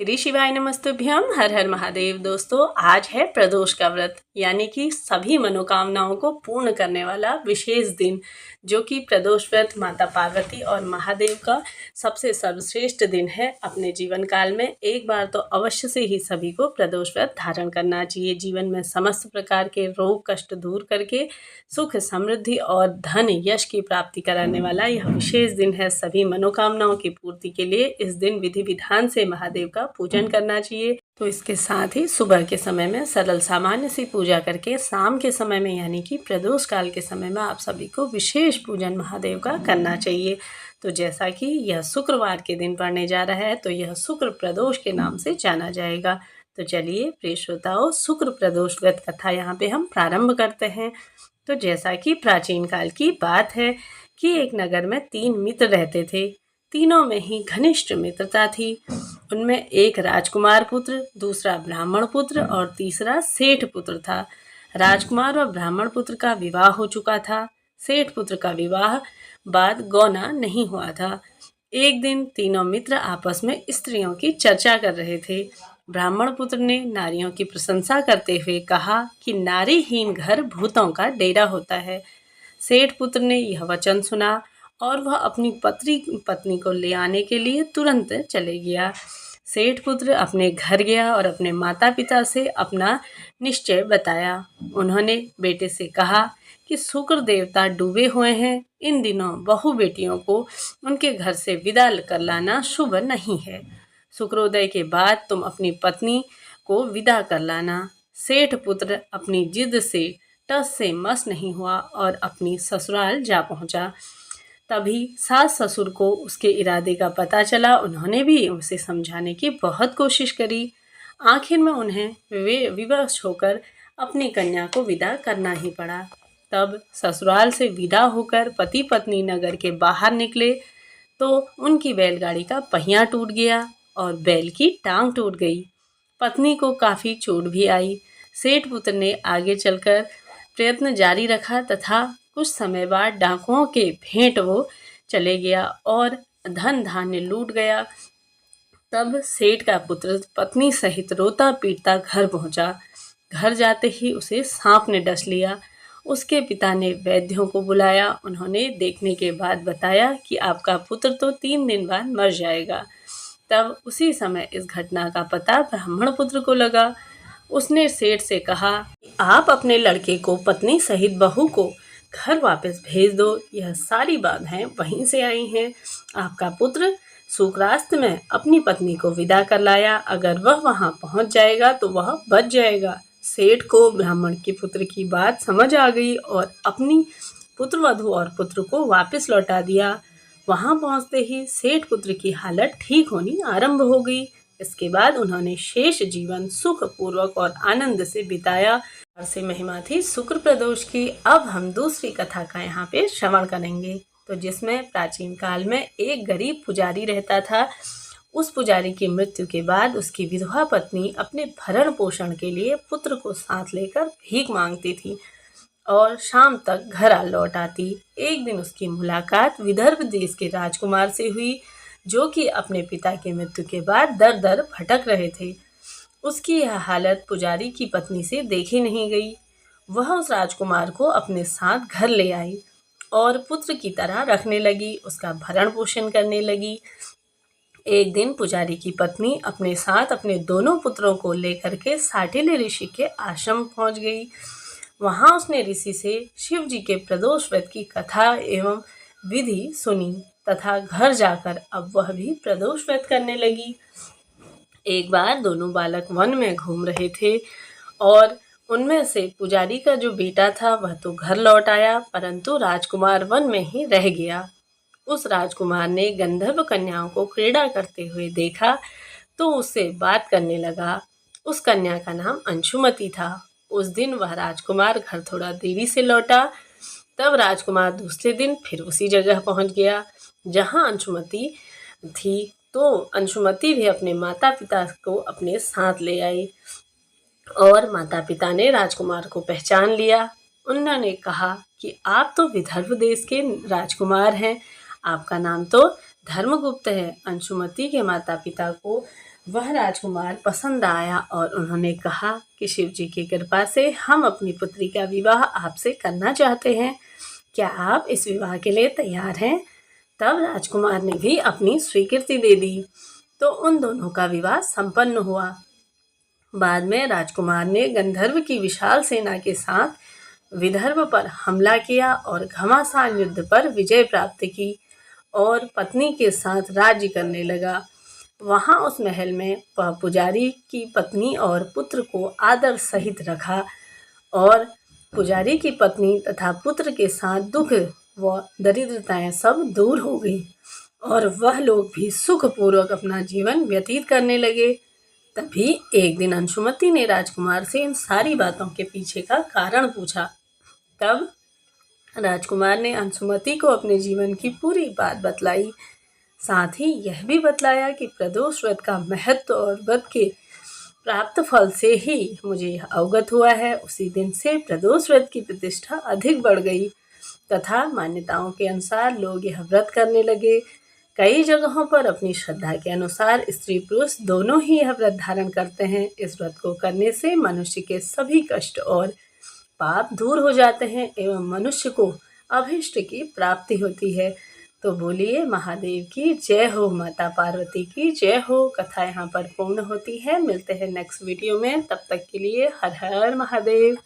श्री शिवाय नमस्तुभ्यम। हर हर महादेव। दोस्तों, आज है प्रदोष का व्रत, यानी कि सभी मनोकामनाओं को पूर्ण करने वाला विशेष दिन, जो कि प्रदोष व्रत माता पार्वती और महादेव का सबसे सर्वश्रेष्ठ दिन है। अपने जीवन काल में एक बार तो अवश्य से ही सभी को प्रदोष व्रत धारण करना चाहिए। जीवन में समस्त प्रकार के रोग कष्ट दूर करके सुख समृद्धि और धन यश की प्राप्ति कराने वाला यह विशेष दिन है। सभी मनोकामनाओं की पूर्ति के लिए इस दिन विधि विधान से महादेव का पूजन करना चाहिए। तो इसके साथ ही सुबह के समय में सरल सामान्य सी पूजा करके शाम के समय में यानी कि प्रदोष काल के समय में आप सभी को विशेष पूजन महादेव का करना चाहिए। तो जैसा कि यह शुक्रवार के दिन पड़ने जा रहा है, तो यह शुक्र प्रदोष के नाम से जाना जाएगा। तो चलिए प्रिय श्रोताओं, शुक्र प्रदोष व्रत कथा यहाँ पे हम प्रारंभ करते हैं। तो जैसा कि प्राचीन काल की बात है कि एक नगर में 3 मित्र रहते थे। तीनों में ही घनिष्ठ मित्रता थी। उनमें एक राजकुमार पुत्र, दूसरा ब्राह्मण पुत्र और तीसरा सेठ पुत्र था। राजकुमार और ब्राह्मण पुत्र का विवाह हो चुका था। सेठ पुत्र का विवाह बाद गौना नहीं हुआ था। एक दिन तीनों मित्र आपस में स्त्रियों की चर्चा कर रहे थे। ब्राह्मण पुत्र ने नारियों की प्रशंसा करते हुए कहा कि नारीहीन घर भूतों का डेरा होता है। सेठ पुत्र ने यह वचन सुना और वह अपनी पत्नी को ले आने के लिए तुरंत चले गया। सेठ पुत्र अपने घर गया और अपने माता पिता से अपना निश्चय बताया। उन्होंने बेटे से कहा कि शुक्र देवता डूबे हुए हैं। इन दिनों बहू बेटियों को उनके घर से विदा कर लाना शुभ नहीं है। शुक्रोदय के बाद तुम अपनी पत्नी को विदा कर लाना। सेठ पुत्र अपनी जिद से टस से मस नहीं हुआ और अपनी ससुराल जा पहुंचा। तभी सास ससुर को उसके इरादे का पता चला। उन्होंने भी उसे समझाने की बहुत कोशिश करी। आखिर में उन्हें विवश होकर अपनी कन्या को विदा करना ही पड़ा। तब ससुराल से विदा होकर पति पत्नी नगर के बाहर निकले तो उनकी बैलगाड़ी का पहिया टूट गया और बैल की टांग टूट गई। पत्नी को काफ़ी चोट भी आई। सेठ पुत्र ने आगे चलकर प्रयत्न जारी रखा तथा कुछ समय बाद डाकुओं के भेंट वो चले गया और धन धान्य लूट गया। तब सेठ का पुत्र पत्नी सहित रोता पीटता घर पहुंचा। घर जाते ही उसे सांप ने डस लिया। उसके पिता ने वैद्यों को बुलाया। उन्होंने देखने के बाद बताया कि आपका पुत्र तो 3 दिन बाद मर जाएगा। तब उसी समय इस घटना का पता ब्राह्मण पुत्र को लगा। उसने सेठ से कहा, आप अपने लड़के को पत्नी सहित बहू को घर वापस भेज दो। यह सारी बाधाएं वहीं से आई हैं। आपका पुत्र सूर्यास्त में अपनी पत्नी को विदा कर लाया। अगर वह वहां पहुंच जाएगा तो वह बच जाएगा। सेठ को ब्राह्मण के पुत्र की बात समझ आ गई और अपनी पुत्रवधू और पुत्र को वापस लौटा दिया। वहां पहुंचते ही सेठ पुत्र की हालत ठीक होनी आरंभ हो गई। इसके बाद उन्होंने शेष जीवन सुख पूर्वक और आनंद से बिताया। और से महिमा थी शुक्र प्रदोष की। अब हम दूसरी कथा का यहाँ पे श्रवण करेंगे। तो जिसमें प्राचीन काल में एक गरीब पुजारी रहता था। उस पुजारी की मृत्यु के बाद उसकी विधवा पत्नी अपने भरण पोषण के लिए पुत्र को साथ लेकर भीख मांगती थी और शाम तक घर आ लौट आती। एक दिन उसकी मुलाकात विदर्भ देश के राजकुमार से हुई, जो कि अपने पिता की मृत्यु के बाद दर दर भटक रहे थे। उसकी यह हालत पुजारी की पत्नी से देखी नहीं गई। वह उस राजकुमार को अपने साथ घर ले आई और पुत्र की तरह रखने लगी, उसका भरण पोषण करने लगी। एक दिन पुजारी की पत्नी अपने साथ अपने दोनों पुत्रों को लेकर के साटिल्य ऋषि के आश्रम पहुंच गई। वहां उसने ऋषि से शिव जी के प्रदोष व्रत की कथा एवं विधि सुनी तथा घर जाकर अब वह भी प्रदोष व्रत करने लगी। एक बार दोनों बालक वन में घूम रहे थे और उनमें से पुजारी का जो बेटा था वह तो घर लौट आया, परंतु राजकुमार वन में ही रह गया। उस राजकुमार ने गंधर्व कन्याओं को क्रीड़ा करते हुए देखा तो उससे बात करने लगा। उस कन्या का नाम अंशुमति था। उस दिन वह राजकुमार घर थोड़ा देरी से लौटा। तब राजकुमार दूसरे दिन फिर उसी जगह पहुंच गया जहां अंशुमति थी। तो अंशुमति भी अपने माता पिता को अपने साथ ले आई और माता पिता ने राजकुमार को पहचान लिया। उन्होंने कहा कि आप तो विदर्भ देश के राजकुमार हैं, आपका नाम तो धर्मगुप्त है। अंशुमति के माता पिता को वह राजकुमार पसंद आया और उन्होंने कहा कि शिव जी की कृपा से हम अपनी पुत्री का विवाह आपसे करना चाहते हैं, क्या आप इस विवाह के लिए तैयार हैं? तब राजकुमार ने भी अपनी स्वीकृति दे दी, तो उन दोनों का विवाह संपन्न हुआ। बाद में राजकुमार ने गंधर्व की विशाल सेना के साथ विदर्भ पर हमला किया और घमासान युद्ध पर विजय प्राप्त की और पत्नी के साथ राज्य करने लगा। वहाँ उस महल में वह पुजारी की पत्नी और पुत्र को आदर सहित रखा और पुजारी की पत्नी तथा पुत्र के साथ दुख व दरिद्रताएं सब दूर हो गई और वह लोग भी सुखपूर्वक अपना जीवन व्यतीत करने लगे। तभी एक दिन अंशुमति ने राजकुमार से इन सारी बातों के पीछे का कारण पूछा। तब राजकुमार ने अंशुमति को अपने जीवन की पूरी बात बतलाई, साथ ही यह भी बतलाया कि प्रदोष व्रत का महत्व और व्रत के प्राप्त फल से ही मुझे यह अवगत हुआ है। उसी दिन से प्रदोष व्रत की प्रतिष्ठा अधिक बढ़ गई तथा मान्यताओं के अनुसार लोग यह व्रत करने लगे। कई जगहों पर अपनी श्रद्धा के अनुसार स्त्री पुरुष दोनों ही यह व्रत धारण करते हैं। इस व्रत को करने से मनुष्य के सभी कष्ट और पाप दूर हो जाते हैं एवं मनुष्य को अभीष्ट की प्राप्ति होती है। तो बोलिए महादेव की जय हो, माता पार्वती की जय हो। कथा यहाँ पर पूर्ण होती है। मिलते हैं नेक्स्ट वीडियो में, तब तक के लिए हर हर महादेव।